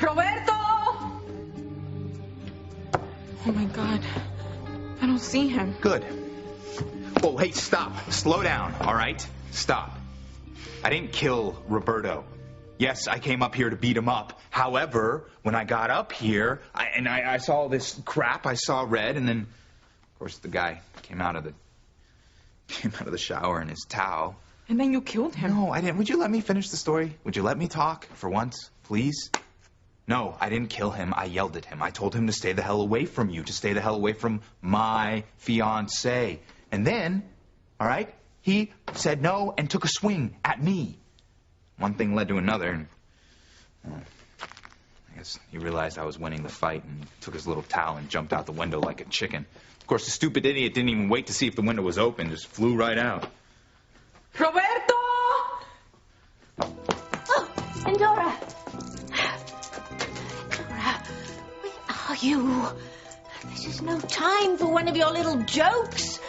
Roberto! Oh my God. I don't see him. Good. Oh, hey, stop. Slow down, all right? Stop. I didn't kill Roberto. Yes, I came up here to beat him up. However, when I got up here, I saw all this crap. I saw red, and then, of course, the guy came out of the shower in his towel. And then you killed him. No, I didn't. Would you let me finish the story? Would you let me talk for once, please? No, I didn't kill him. I yelled at him. I told him to stay the hell away from you, to stay the hell away from my fiancée. And then, all right, he said no and took a swing at me. One thing led to another, and well, I guess he realized I was winning the fight and took his little towel and jumped out the window like a chicken. Of course, the stupid idiot didn't even wait to see if the window was open, just flew right out. Roberto! Oh, Endora! Endora, where are you? This is no time for one of your little jokes.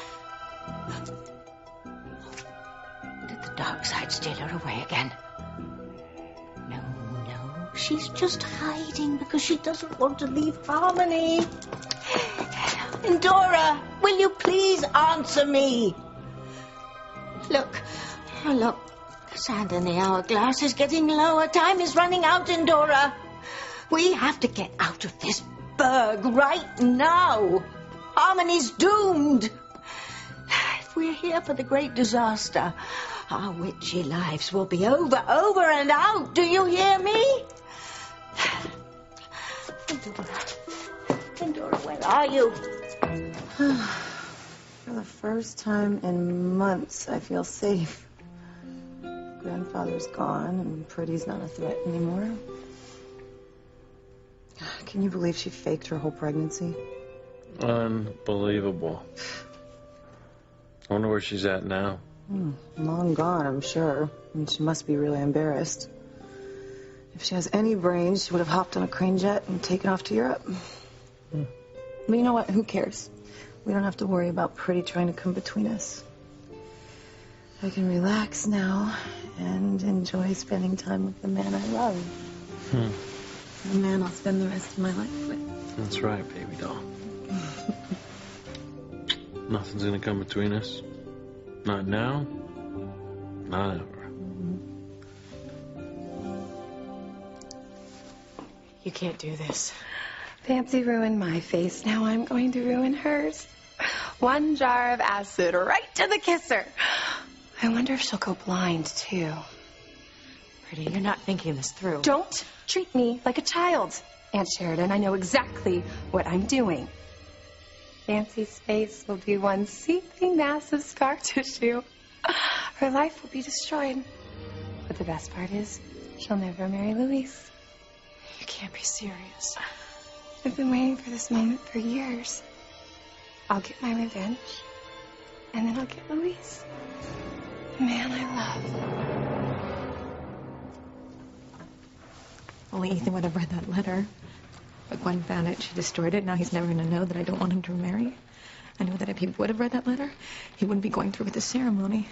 Did the dark side steal her away again? No, she's just hiding because she doesn't want to leave Harmony. Endora, will you please answer me? Look, the sand in the hourglass is getting lower. Time is running out, Endora. We have to get out of this burg right now. Harmony's doomed. If we're here for the great disaster, our witchy lives will be over and out. Do you hear me? Endora, where are you? For the first time in months, I feel safe. Grandfather's gone, and Pretty's not a threat anymore. Can you believe she faked her whole pregnancy? Unbelievable. I wonder where she's at now. Long gone, I'm sure. And she must be really embarrassed. If she has any brains, she would have hopped on a crane jet and taken off to Europe. But you know what? Who cares? We don't have to worry about Pretty trying to come between us. I can relax now and enjoy spending time with the man I love. The man I'll spend the rest of my life with. That's right, baby doll. Nothing's gonna come between us. Not now, not ever. You can't do this. Fancy ruined my face. Now I'm going to ruin hers. One jar of acid right to the kisser. I wonder if she'll go blind, too. Pretty, you're not thinking this through. Don't treat me like a child, Aunt Sheridan. I know exactly what I'm doing. Fancy's face will be one seething mass of scar tissue. Her life will be destroyed. But the best part is, she'll never marry Luis. You can't be serious. I've been waiting for this moment for years. I'll get my revenge, and then I'll get Luis, the man I love. Only Ethan would have read that letter. But Gwen found it. She destroyed it. Now he's never going to know that I don't want him to remarry. I know that if he would have read that letter, he wouldn't be going through with the ceremony.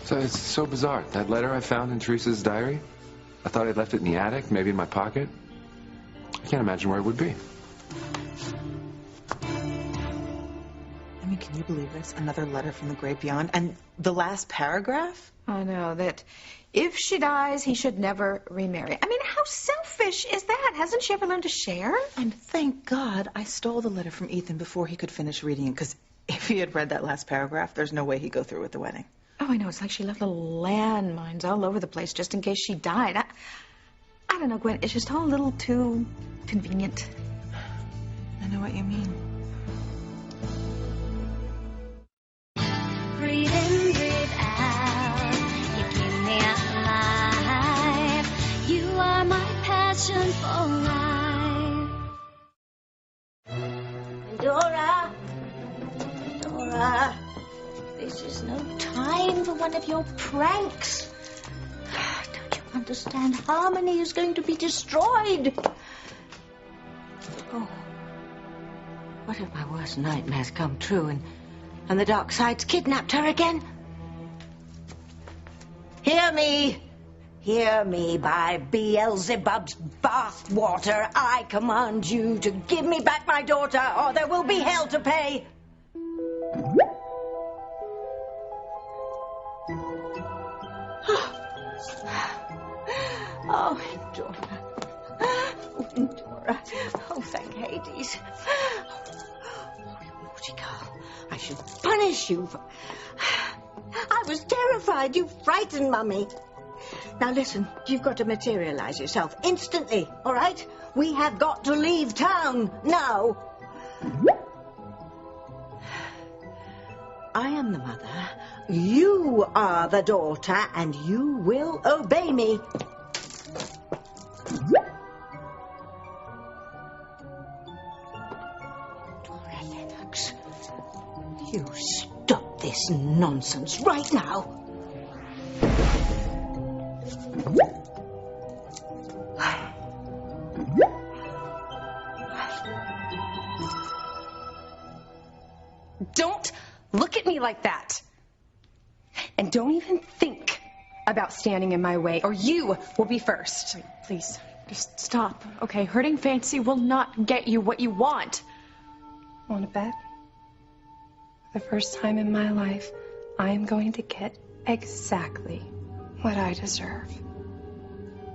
So it's so bizarre. That letter I found in Teresa's diary, I thought I'd left it in the attic, maybe in my pocket. I can't imagine where it would be. I mean, can you believe this? Another letter from the great beyond. And the last paragraph? I know that if she dies, he should never remarry. I mean, how selfish is that? Hasn't she ever learned to share? And thank God I stole the letter from Ethan before he could finish reading it, because if he had read that last paragraph, there's no way he'd go through with the wedding. Oh, I know. It's like she left little landmines all over the place just in case she died. I don't know, Gwen. It's just all a little too convenient. I know what you mean. Breathe in, breathe out. You keep me alive. You are my passion for life. Endora, this is no time for one of your pranks. Don't you understand? Harmony is going to be destroyed. Oh, what if my worst nightmares come true and the dark side's kidnapped her again? Hear me. Hear me, by Beelzebub's bathwater. I command you to give me back my daughter, or there will be hell to pay. Oh, Endora. Oh, Endora. Oh, thank Hades. Oh, you naughty girl. I should punish you for... I was terrified. You frightened Mummy. Now listen, you've got to materialize yourself instantly, all right? We have got to leave town now. I am the mother. You are the daughter, and you will obey me. Dora Lennox, you stop this nonsense right now. Don't look at me like that. And don't even think about standing in my way, or you will be first. Wait, please, just stop. Okay, hurting Fancy will not get you what you want. Want to bet? For the first time in my life, I am going to get exactly what I deserve.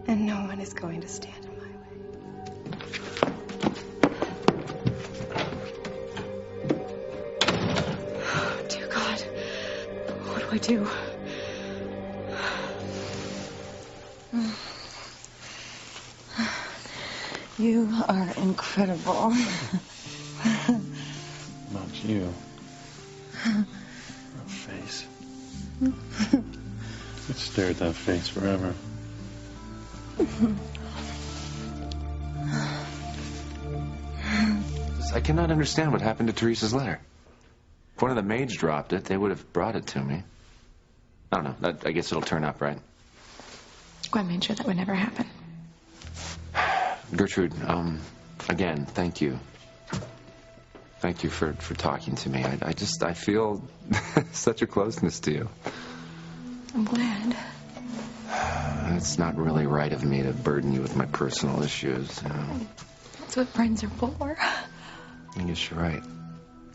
And no one is going to stand in my way. Oh, dear God. What do I do? You are incredible. Not you. Her face. I'd stare at that face forever. I cannot understand what happened to Teresa's letter. If one of the maids dropped it, they would have brought it to me. I don't know. I guess it'll turn up, right? Gwen made sure that would never happen. Gertrude, again, thank you. Thank you for talking to me. I feel such a closeness to you. I'm glad. It's not really right of me to burden you with my personal issues, you know. That's what friends are for. I guess you're right.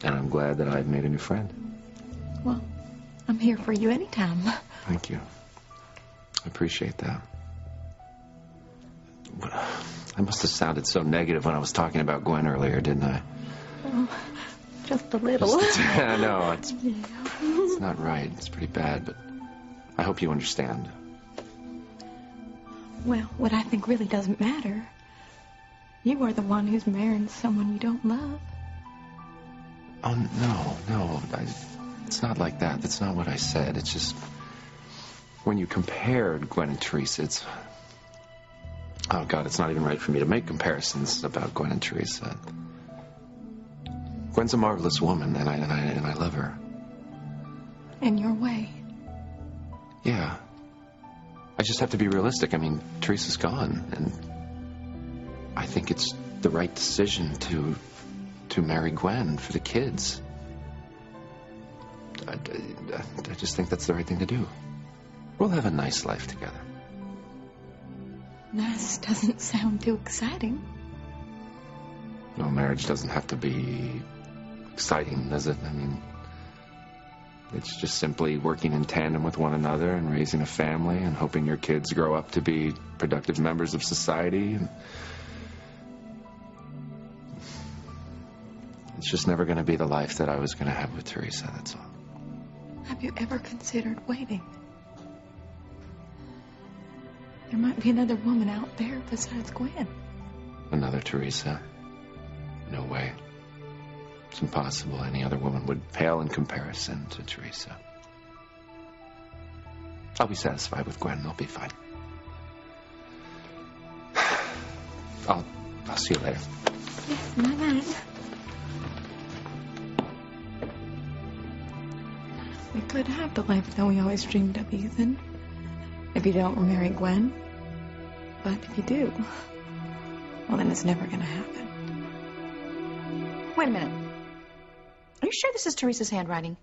And I'm glad that I've made a new friend. Well, I'm here for you anytime. Thank you. I appreciate that. I must have sounded so negative when I was talking about Gwen earlier, didn't I? Oh, just a little. I know. It's not right. It's pretty bad, but I hope you understand. Well, what I think really doesn't matter. You are the one who's marrying someone you don't love. Oh, no. It's not like that. That's not what I said. It's just... when you compared Gwen and Teresa, it's... Oh, God, it's not even right for me to make comparisons about Gwen and Teresa. Gwen's a marvelous woman, and I love her. In your way. Yeah. I just have to be realistic. I mean, Teresa's gone, and I think it's the right decision to marry Gwen for the kids. I just think that's the right thing to do. We'll have a nice life together. Nice doesn't sound too exciting. No, marriage doesn't have to be exciting, does it? I mean, it's just simply working in tandem with one another and raising a family and hoping your kids grow up to be productive members of society. And it's just never going to be the life that I was going to have with Teresa, that's all. Have you ever considered waiting? There might be another woman out there besides Gwen. Another Teresa? No way. It's impossible. Any other woman would pale in comparison to Teresa. I'll be satisfied with Gwen. I'll be fine. I'll see you later. Yes, night-night. We could have the life that we always dreamed of, Ethan. If you don't marry Gwen. But if you do, well, then it's never going to happen. Wait a minute. Are you sure this is Teresa's handwriting?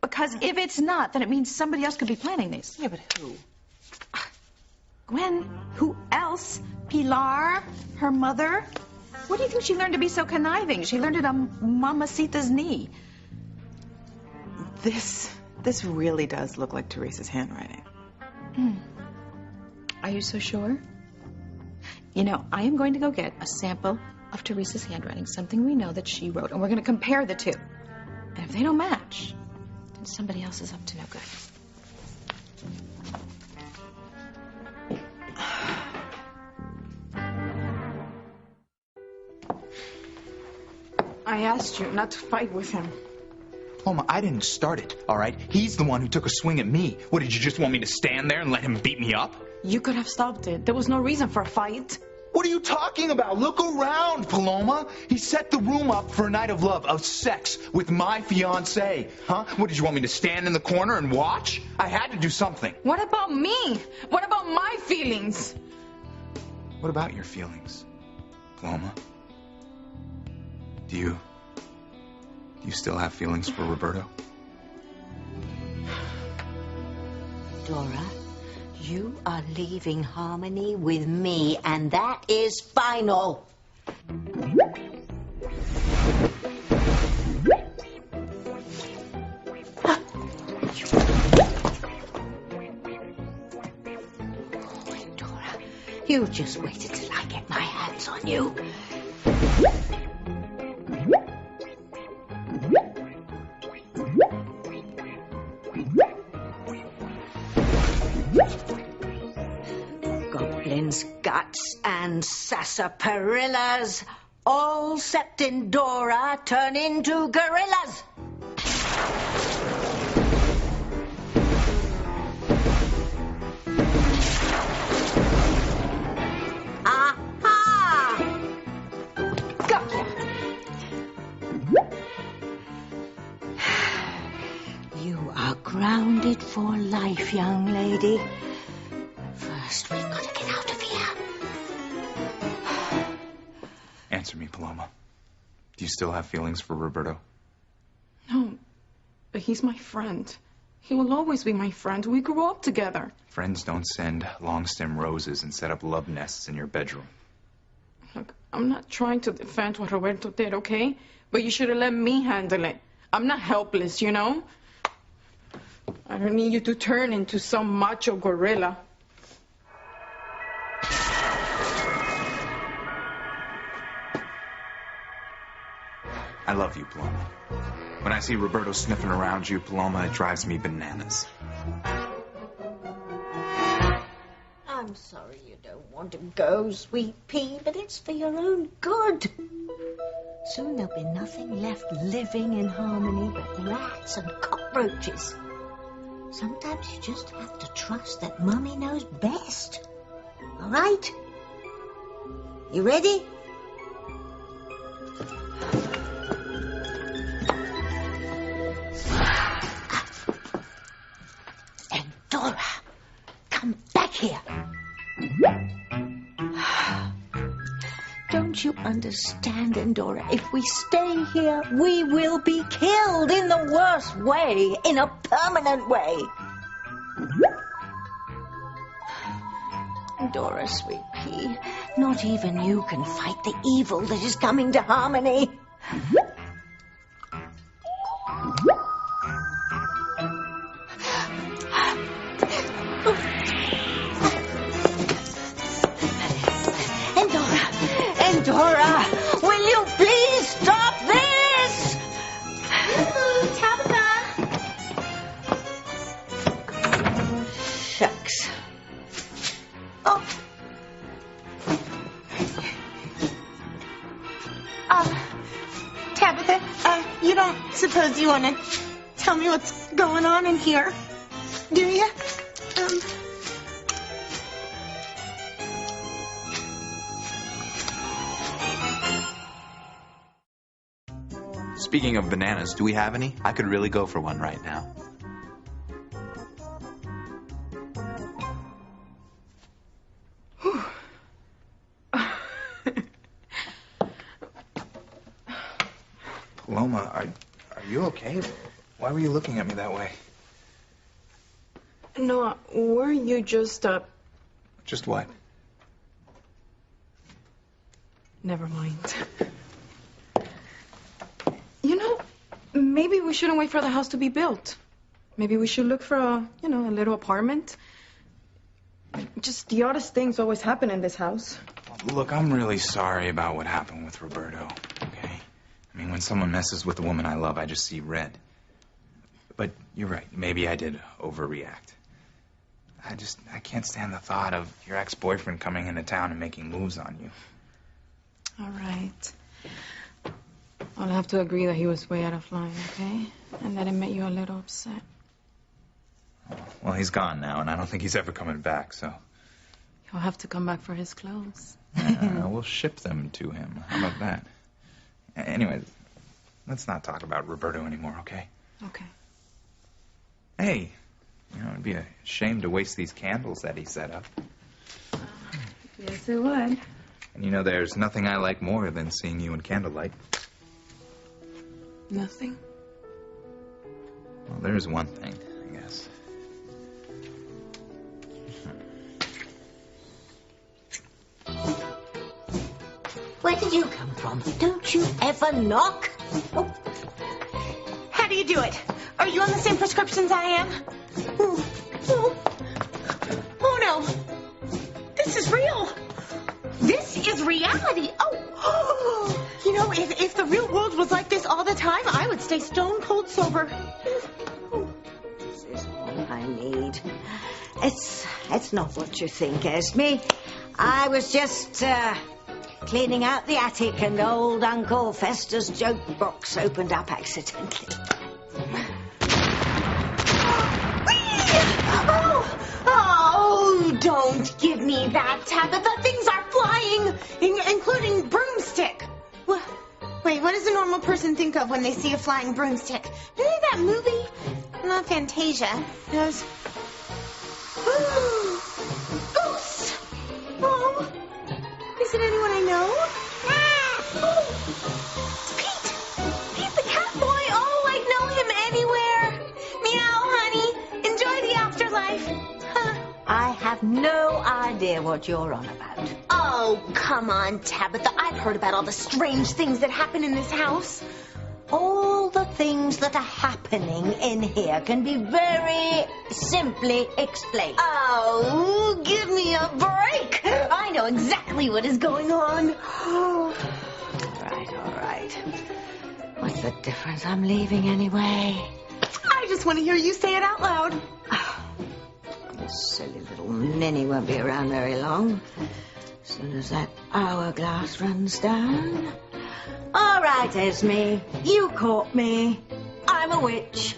Because if it's not, then it means somebody else could be planning this. Yeah, but who? Gwen, who else? Pilar? Her mother? What do you think she learned to be so conniving? She learned it on Mamacita's knee. This really does look like Teresa's handwriting. Are you so sure? You know, I am going to go get a sample of Teresa's handwriting, something we know that she wrote, and we're going to compare the two. And if they don't match, then somebody else is up to no good. I asked you not to fight with him. Paloma, I didn't start it, all right? He's the one who took a swing at me. What, did you just want me to stand there and let him beat me up? You could have stopped it. There was no reason for a fight. What are you talking about? Look around, Paloma. He set the room up for a night of love, of sex, with my fiancé. Huh? What, did you want me to stand in the corner and watch? I had to do something. What about me? What about my feelings? What about your feelings, Paloma? Do you still have feelings for Roberto? Dora, you are leaving Harmony with me, and that is final. Dora, you just wait until I get my hands on you. Goblins, guts, and sarsaparillas, all except in Dora, turn into gorillas. Aha! Gotcha. You are grounded for life, young lady. First, we've got to get out of here. Answer me, Paloma. Do you still have feelings for Roberto? No, but he's my friend. He will always be my friend. We grew up together. Friends don't send long-stem roses and set up love nests in your bedroom. Look, I'm not trying to defend what Roberto did, okay? But you should have let me handle it. I'm not helpless, you know? I don't need you to turn into some macho gorilla. I love you, Paloma. When I see Roberto sniffing around you, Paloma, it drives me bananas. I'm sorry you don't want to go, sweet pea, but it's for your own good. Soon there'll be nothing left living in Harmony but rats and cockroaches. Sometimes you just have to trust that Mummy knows best. All right? You ready? And Dora, come back here. Don't you understand, Endora? If we stay here, we will be killed in the worst way, in a permanent way. Endora, sweet pea, not even you can fight the evil that is coming to Harmony. Endora, will you please stop this? Tabitha! Shucks. Oh. Tabitha, you don't suppose you want to tell me what's going on in here, do you? Speaking of bananas, do we have any? I could really go for one right now. Paloma, are you okay? Why were you looking at me that way? No, were you just Just what? Never mind. You know, maybe we shouldn't wait for the house to be built. Maybe we should look for a little apartment. Just the oddest things always happen in this house. Look, I'm really sorry about what happened with Roberto, okay? I mean, when someone messes with a woman I love, I just see red. But you're right. Maybe I did overreact. I can't stand the thought of your ex-boyfriend coming into town and making moves on you. All right. I'll have to agree that he was way out of line, okay? And that it made you a little upset. Well, he's gone now, and I don't think he's ever coming back, so... He'll have to come back for his clothes. We'll ship them to him. How about that? Anyway, let's not talk about Roberto anymore, okay? Okay. Hey, it'd be a shame to waste these candles that he set up. Yes, it would. And there's nothing I like more than seeing you in candlelight. Nothing? Well, there's one thing, I guess. Where did you come from? Don't you ever knock? Oh. How do you do it? Are you on the same prescriptions I am? Oh no. This is real. This is reality. Oh. If the real world was like this all the time, I would stay stone cold sober. This is all I need. It's not what you think, Esme. I was just cleaning out the attic and old Uncle Fester's joke box opened up accidentally. Oh, don't give me that, Tabitha. Things are flying, including broomstick. Wait, what does a normal person think of when they see a flying broomstick? Maybe that movie? Not Fantasia. Those... Ghosts! Oh, is it anyone I know? Oh, it's Pete! Pete the cat boy! Oh, I'd know him anywhere! Meow, honey. Enjoy the afterlife. Huh. I have no idea what you're on about. Oh, come on, Tabitha. I've heard about all the strange things that happen in this house. All the things that are happening in here can be very simply explained. Oh, give me a break. I know exactly what is going on. All right. What's the difference? I'm leaving anyway. I just want to hear you say it out loud. This silly little ninny won't be around very long. As soon as that hourglass runs down. All right, Esme, you caught me. I'm a witch.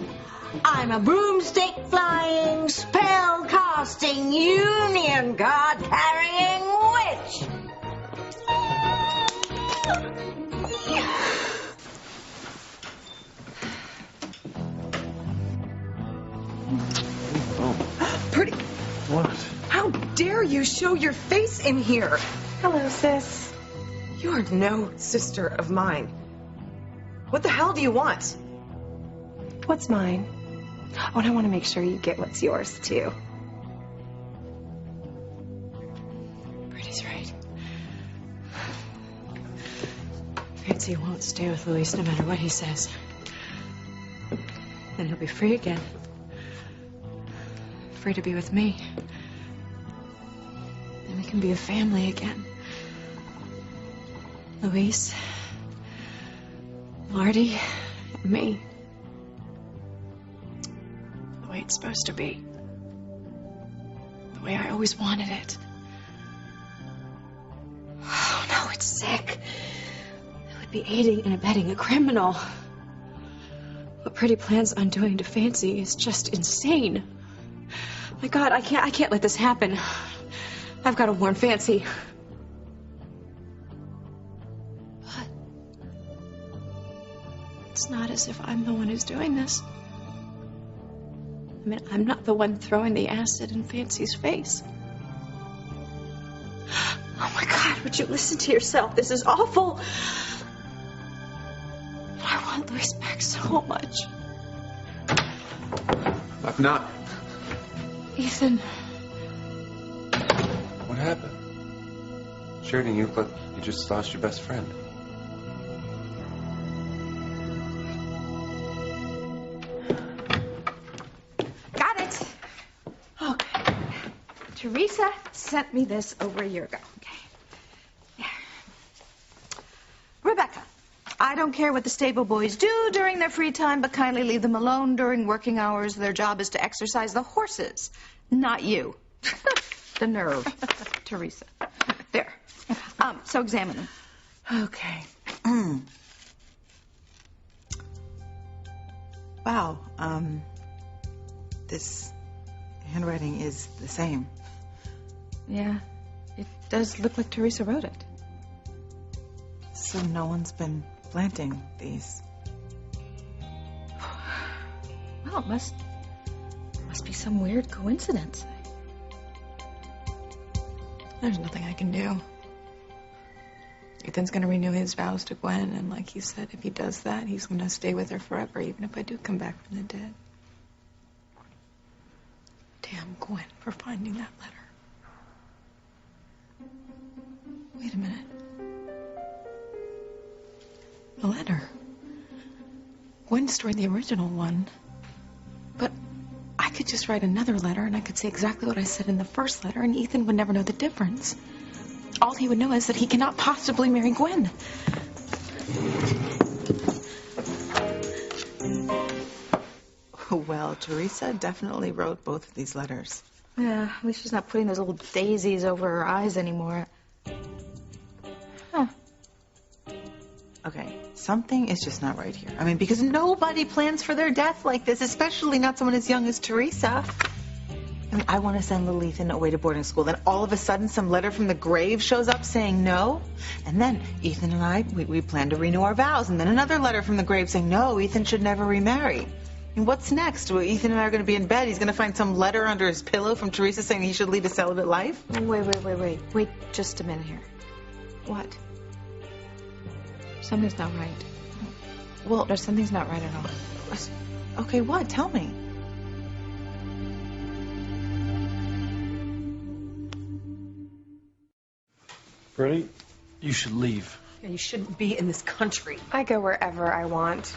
I'm a broomstick flying, spell casting, union card carrying witch. Pretty. What? How dare you show your face in here? Hello, sis. You're no sister of mine. What the hell do you want? What's mine? Oh, and I want to make sure you get what's yours, too. Brady's right. Fancy won't stay with Luis no matter what he says. Then he'll be free again. Free to be with me. Then we can be a family again. Luis, Marty, and me. The way it's supposed to be. The way I always wanted it. Oh, no, it's sick. I would be aiding and abetting a criminal. What Pretty plans on doing to Fancy is just insane. My God, I can't let this happen. I've got to warn Fancy. But it's not as if I'm the one who's doing this. I mean, I'm not the one throwing the acid in Fancy's face. Oh my God, would you listen to yourself? This is awful. I want Luis back so much. Knock, knock. Ethan. What happened? Sheridan, you look like you just lost your best friend. Got it. Okay. Teresa sent me this over a year ago. Okay. There. Rebecca, I don't care what the stable boys do during their free time, but kindly leave them alone during working hours. Their job is to exercise the horses, not you. The nerve, Teresa. There. So examine them. Okay. Wow. This handwriting is the same. Yeah, it does look like Teresa wrote it. So no one's been planting these. Well, it must be some weird coincidence. There's nothing I can do. Ethan's gonna renew his vows to Gwen, and like he said, if he does that, he's gonna stay with her forever, even if I do come back from the dead. Damn Gwen for finding that letter. Wait a minute. The letter. Gwen destroyed the original one. But I could just write another letter and I could say exactly what I said in the first letter and Ethan would never know the difference. All he would know is that he cannot possibly marry Gwen. Well, Teresa definitely wrote both of these letters. Yeah, at least she's not putting those little daisies over her eyes anymore. Huh. Okay, something is just not right here. I mean, because nobody plans for their death like this, especially not someone as young as Teresa. I mean, I want to send little Ethan away to boarding school. Then all of a sudden, some letter from the grave shows up saying no. And then Ethan and I, we plan to renew our vows. And then another letter from the grave saying no, Ethan should never remarry. And what's next? Well, Ethan and I are going to be in bed. He's going to find some letter under his pillow from Teresa saying he should lead a celibate life. Wait. Wait just a minute here. What? Something's not right. Well, no, something's not right at all. Okay, what? Tell me. Freddie, you should leave. Yeah, you shouldn't be in this country. I go wherever I want.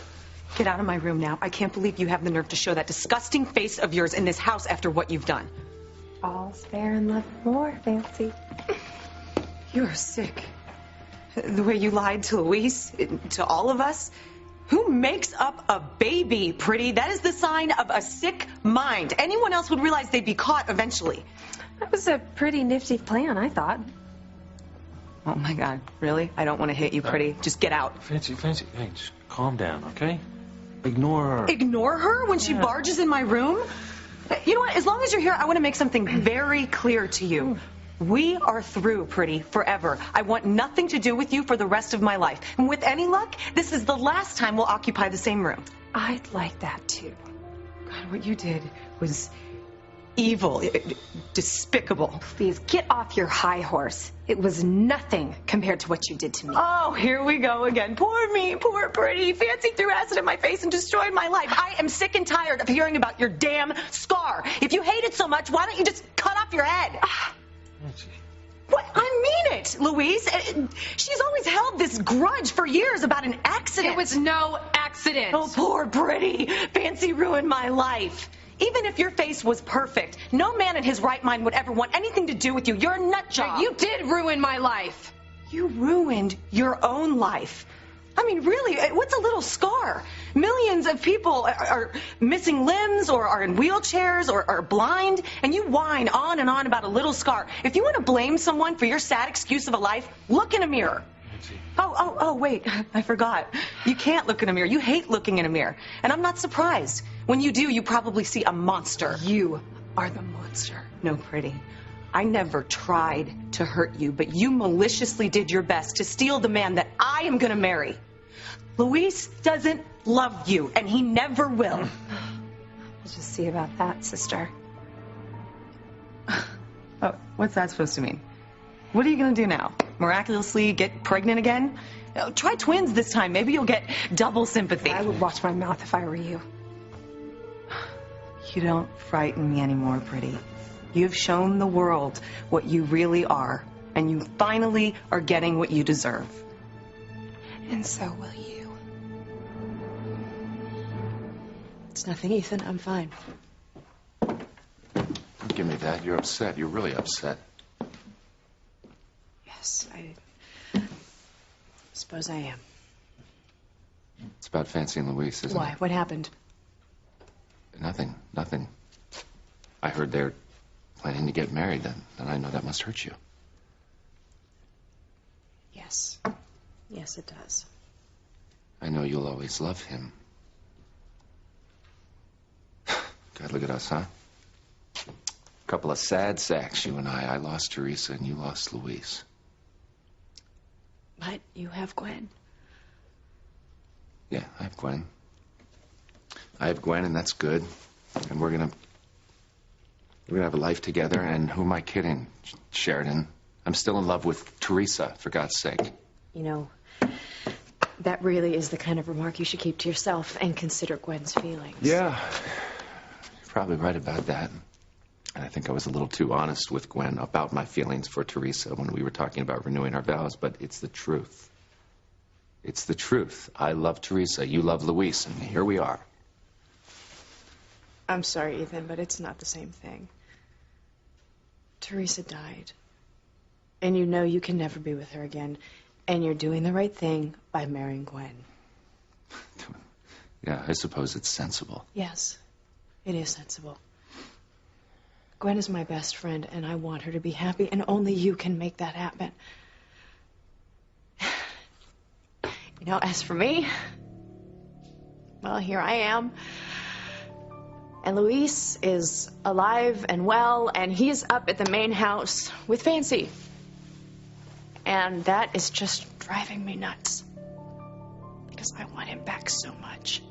Get out of my room now. I can't believe you have the nerve to show that disgusting face of yours in this house after what you've done. All's fair in love and war, Fancy. You're sick. The way you lied to Luis, to all of us. Who makes up a baby, Pretty? That is the sign of a sick mind. Anyone else would realize they'd be caught eventually. That was a pretty nifty plan, I thought. Oh, my God. Really? I don't want to hit you, Pretty. Just get out. Fancy. Hey, just calm down, okay? Ignore her. Ignore her when she barges in my room? You know what? As long as you're here, I want to make something very clear to you. We are through, Pretty, forever. I want nothing to do with you for the rest of my life. And with any luck, this is the last time we'll occupy the same room. I'd like that, too. God, what you did was evil, despicable. Please, get off your high horse. It was nothing compared to what you did to me. Oh, here we go again. Poor me, poor Pretty. Fancy threw acid in my face and destroyed my life. I am sick and tired of hearing about your damn scar. If you hate it so much, why don't you just cut off your head? What? I mean it, Louise. She's always held this grudge for years about an accident. It was no accident. Oh, poor Pretty. Fancy ruined my life. Even if your face was perfect, no man in his right mind would ever want anything to do with you. You're a nut job. You did ruin my life. You ruined your own life. I mean, really, what's a little scar? Millions of people are missing limbs or are in wheelchairs or are blind, and you whine on and on about a little scar. If you want to blame someone for your sad excuse of a life, look in a mirror. Oh, wait, I forgot. You can't look in a mirror. You hate looking in a mirror. And I'm not surprised. When you do, you probably see a monster. You are the monster. No, Pretty. I never tried to hurt you, but you maliciously did your best to steal the man that I am going to marry. Luis doesn't love you, and he never will. We'll just see about that, sister. Oh, what's that supposed to mean? What are you going to do now? Miraculously get pregnant again? Try twins this time. Maybe you'll get double sympathy. I would watch my mouth if I were you. You don't frighten me anymore, Pretty. You've shown the world what you really are, and you finally are getting what you deserve. And so will you. It's nothing, Ethan. I'm fine. Don't give me that. You're upset. You're really upset. Yes, I suppose I am. It's about Fancy and Luis, isn't Why? it? What happened? Nothing. I heard they're planning to get married, then I know that must hurt you. Yes. Yes, it does. I know you'll always love him. God, look at us, huh? Couple of sad sacks, you and I. I lost Teresa and you lost Luis. But you have Gwen. Yeah, I have Gwen. And that's good. And we're gonna have a life together. And who am I kidding, Sheridan? I'm still in love with Teresa, for God's sake. You know, that really is the kind of remark you should keep to yourself and consider Gwen's feelings. Yeah, you're probably right about that. And I think I was a little too honest with Gwen about my feelings for Teresa when we were talking about renewing our vows, but it's the truth. It's the truth. I love Teresa, you love Luis, and here we are. I'm sorry, Ethan, but it's not the same thing. Teresa died. And you know you can never be with her again. And you're doing the right thing by marrying Gwen. Yeah, I suppose it's sensible. Yes, it is sensible. Gwen is my best friend, and I want her to be happy, and only you can make that happen. You know, as for me, well, here I am. And Luis is alive and well, and he's up at the main house with Fancy. And that is just driving me nuts. Because I want him back so much.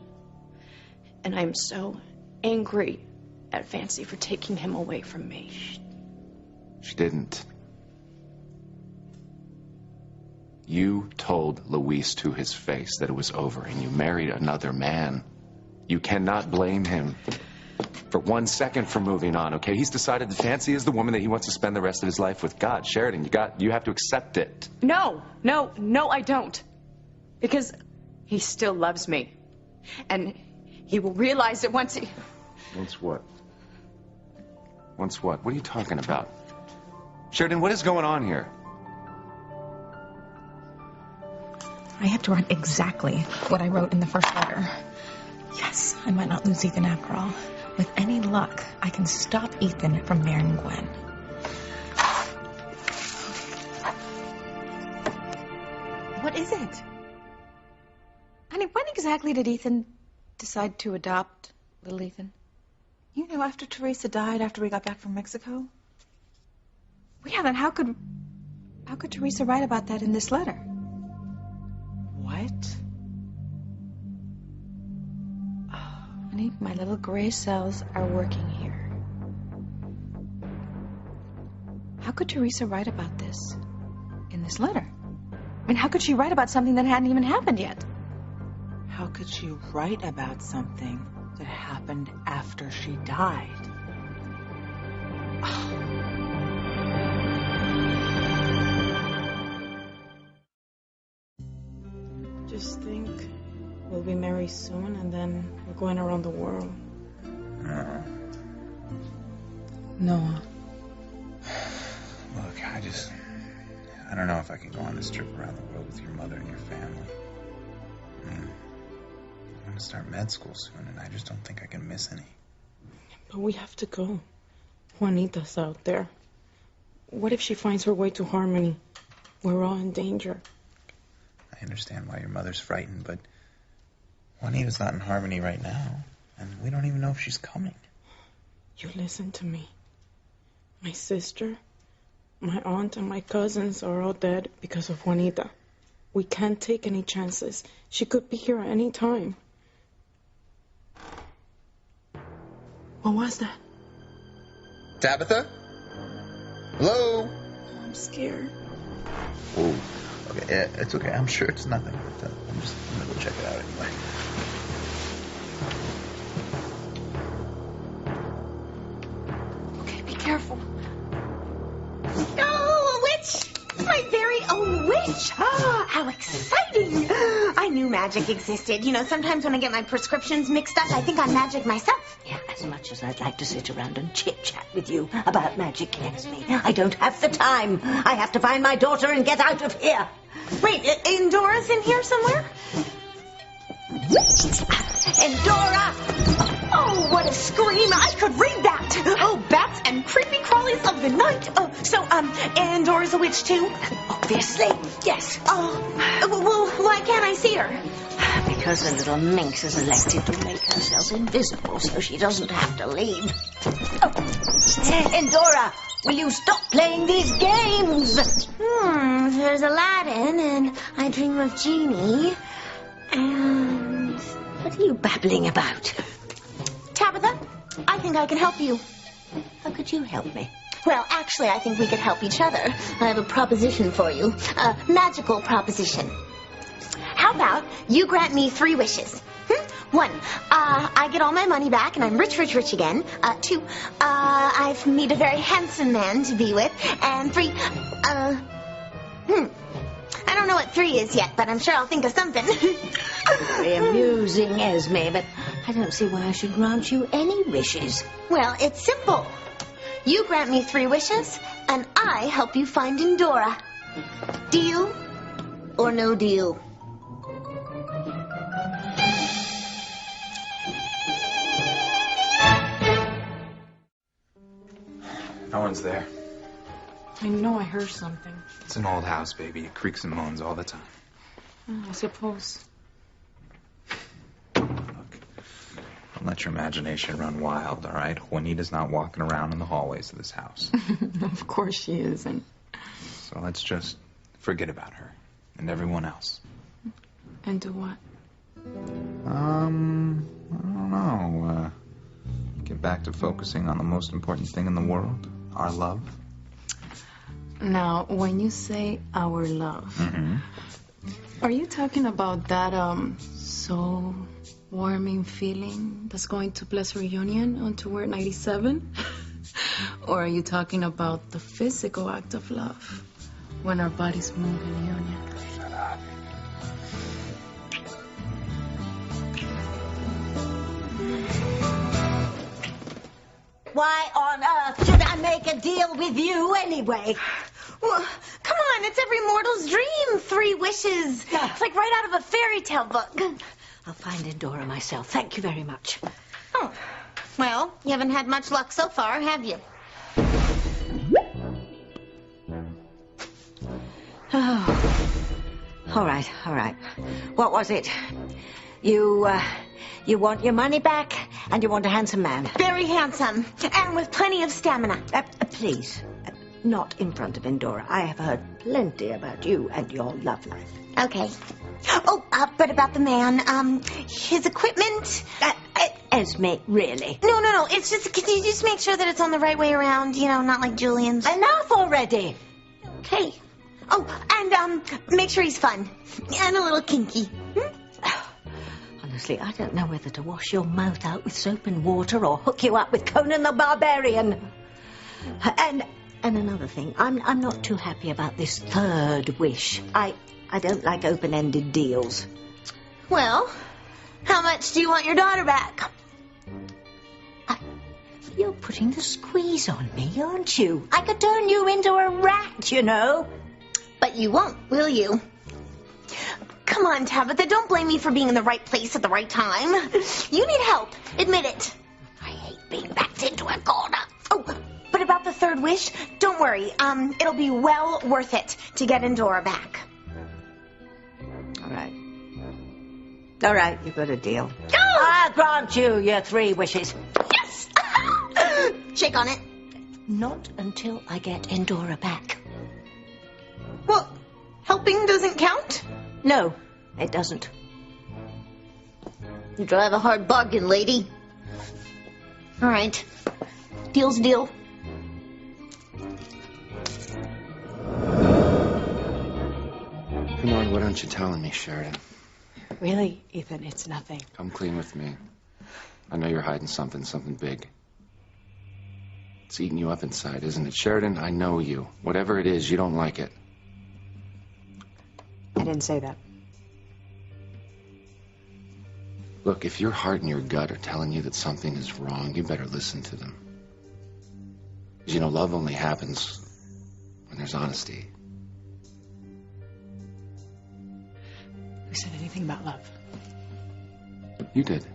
And I'm so angry at Fancy for taking him away from me. She didn't. You told Luis to his face that it was over, and you married another man. You cannot blame him for 1 second for moving on, okay? He's decided that Fancy is the woman that he wants to spend the rest of his life with. God, Sheridan, you have to accept it. No, I don't. Because he still loves me. And he will realize it once he... Once what? Once what? What are you talking about? Sheridan, what is going on here? I have to write exactly what I wrote in the first letter. Yes, I might not lose Ethan after all. With any luck, I can stop Ethan from marrying Gwen. What is it? Honey, when exactly did Ethan decide to adopt little Ethan? You know, after Teresa died, after we got back from Mexico. Well, yeah, then how could Teresa write about that in this letter? What? Honey, my little gray cells are working here. How could Teresa write about this in this letter? I mean, how could she write about something that hadn't even happened yet? How could she write about something that happened after she died? Just think, we'll be married soon, and then we're going around the world. Noah. Look, I don't know if I can go on this trip around the world with your mother and your family. I mean, I'm going to start med school soon, and I just don't think I can miss any. But we have to go. Juanita's out there. What if she finds her way to Harmony? We're all in danger. I understand why your mother's frightened, but Juanita's not in Harmony right now, and we don't even know if she's coming. You listen to me. My sister, my aunt, and my cousins are all dead because of Juanita. We can't take any chances. She could be here at any time. What was that? Tabitha? Hello? I'm scared. Oh, okay, yeah, it's okay. I'm sure it's nothing. But, I'm gonna go check it out anyway. Okay, be careful. my very own wish. Oh, how exciting. I knew magic existed. You know, sometimes when I get my prescriptions mixed up, I think I'm magic myself. Yeah, as much as I'd like to sit around and chit-chat with you about magic, Esme, I don't have the time. I have to find my daughter and get out of here. Wait, Endora's in here somewhere? Endora! Oh, what a scream! I could read that! Oh, bats and creepy crawlies of the night! Oh, so, Endora's a witch too? Obviously, yes. Oh, well, why can't I see her? Because the little minx has elected to make herself invisible so she doesn't have to leave. Oh. Endora, will you stop playing these games? There's Aladdin, and I Dream of Genie, and... What are you babbling about? Tabitha, I think I can help you. How could you help me? Well, actually, I think we could help each other. I have a proposition for you. A magical proposition. How about you grant me 3 wishes? 1, I get all my money back and I'm rich, rich, rich again. 2, I meet a very handsome man to be with. And 3, I don't know what 3 is yet, but I'm sure I'll think of something. Very amusing, Esme, but I don't see why I should grant you any wishes. Well, it's simple. You grant me 3 wishes, and I help you find Endora. Deal or no deal? No one's there. I know I heard something. It's an old house, baby. It creaks and moans all the time. I suppose. Look, don't let your imagination run wild, all right? Juanita's not walking around in the hallways of this house. Of course she isn't. So let's just forget about her and everyone else. And do what? I don't know. Get back to focusing on the most important thing in the world, our love. Now, when you say our love, are you talking about that soul warming feeling that's going to bless reunion on tour 97? Or are you talking about the physical act of love when our bodies move in union? Shut up. Why on earth should I make a deal with you anyway? Well, come on, it's every mortal's dream. 3 wishes. It's like right out of a fairy tale book. I'll find Endora myself. Thank you very much. Oh, well, you haven't had much luck so far, have you? Oh. All right. What was it? You want your money back, and you want a handsome man. Very handsome, and with plenty of stamina. Please, not in front of Endora. I have heard plenty about you and your love life. Okay. Oh, but about the man, his equipment... Esme, really? No, it's just, can you just make sure that it's on the right way around, you know, not like Julian's? Enough already! Okay. Oh, and, make sure he's fun. And a little kinky. Honestly, I don't know whether to wash your mouth out with soap and water or hook you up with Conan the Barbarian. And another thing, I'm not too happy about this 3rd wish. I don't like open-ended deals. Well, how much do you want your daughter back? You're putting the squeeze on me, aren't you? I could turn you into a rat, you know. But you won't, will you? Come on, Tabitha, don't blame me for being in the right place at the right time. You need help. Admit it. I hate being backed into a corner. Oh, but about the 3rd wish, don't worry. It'll be well worth it to get Endora back. All right, you've got a deal. Go! I'll grant you your 3 wishes. Yes! Shake on it. Not until I get Endora back. Well, helping doesn't count? No, it doesn't. You drive a hard bargain, lady. All right. Deal's a deal. Come on, what aren't you telling me, Sheridan? Really, Ethan, it's nothing. Come clean with me. I know you're hiding something big. It's eating you up inside, isn't it? Sheridan, I know you. Whatever it is, you don't like it. I didn't say that. Look, if your heart and your gut are telling you that something is wrong, you better listen to them. Because, you know, love only happens when there's honesty. Who said anything about love? You did.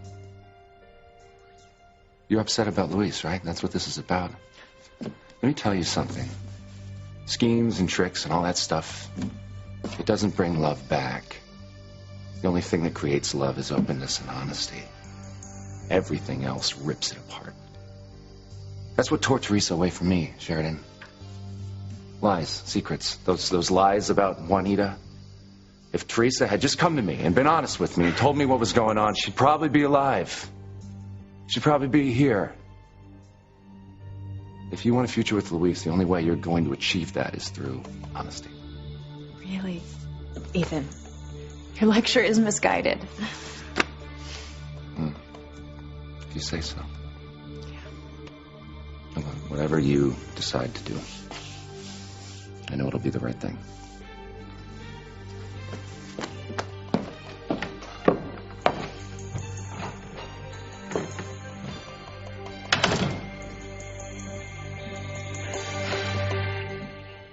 You're upset about Luis, right? That's what this is about. Let me tell you something. Schemes and tricks and all that stuff, it doesn't bring love back. The only thing that creates love is openness and honesty. Everything else rips it apart. That's what tore Teresa away from me, Sheridan. Lies, secrets, those lies about Juanita. If Teresa had just come to me and been honest with me and told me what was going on, she'd probably be alive. She'd probably be here. If you want a future with Luis, the only way you're going to achieve that is through honesty. Really? Ethan, your lecture is misguided. If you say so. Yeah. Whatever you decide to do, I know it'll be the right thing.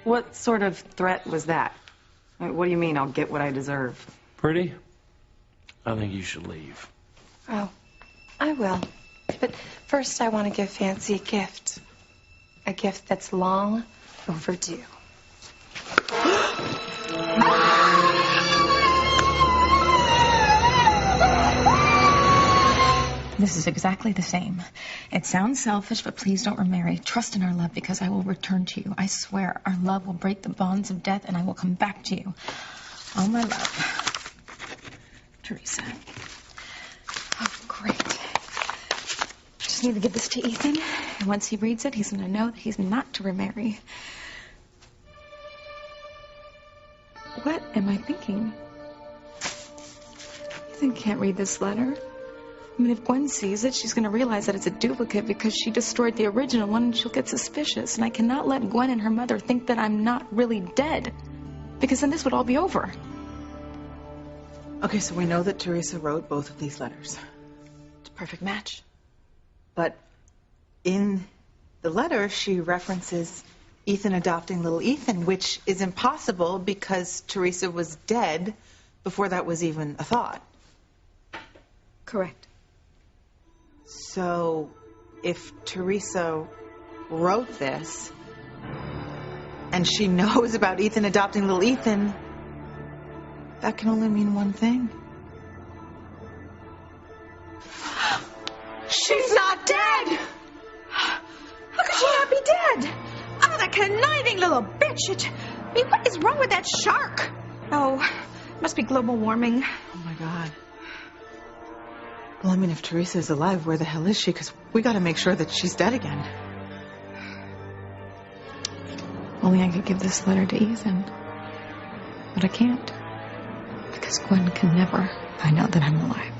What sort of threat was that? What do you mean I'll get what I deserve? Pretty? I think you should leave. Oh, I will. But first I want to give Fancy a gift. A gift that's long overdue. This is exactly the same. It sounds selfish, but please don't remarry. Trust in our love because I will return to you. I swear our love will break the bonds of death and I will come back to you. All my love. Teresa. Oh, great. Just need to give this to Ethan. And once he reads it, he's going to know that he's not to remarry. What am I thinking? Ethan can't read this letter. I mean, if Gwen sees it, she's going to realize that it's a duplicate because she destroyed the original one and she'll get suspicious. And I cannot let Gwen and her mother think that I'm not really dead because then this would all be over. Okay, so we know that Teresa wrote both of these letters. It's a perfect match. But in the letter, she references Ethan adopting little Ethan, which is impossible because Teresa was dead before that was even a thought. Correct. So, if Teresa wrote this, and she knows about Ethan adopting little Ethan, that can only mean one thing. She's not dead! How could she not be dead? Oh, that conniving little bitch. I mean, what is wrong with that shark? Oh, must be global warming. Oh, my God. Well, I mean, if Teresa is alive, where the hell is she? Because we got to make sure that she's dead again. Only I could give this letter to Ethan. But I can't. Because Gwen can never find out that I'm alive.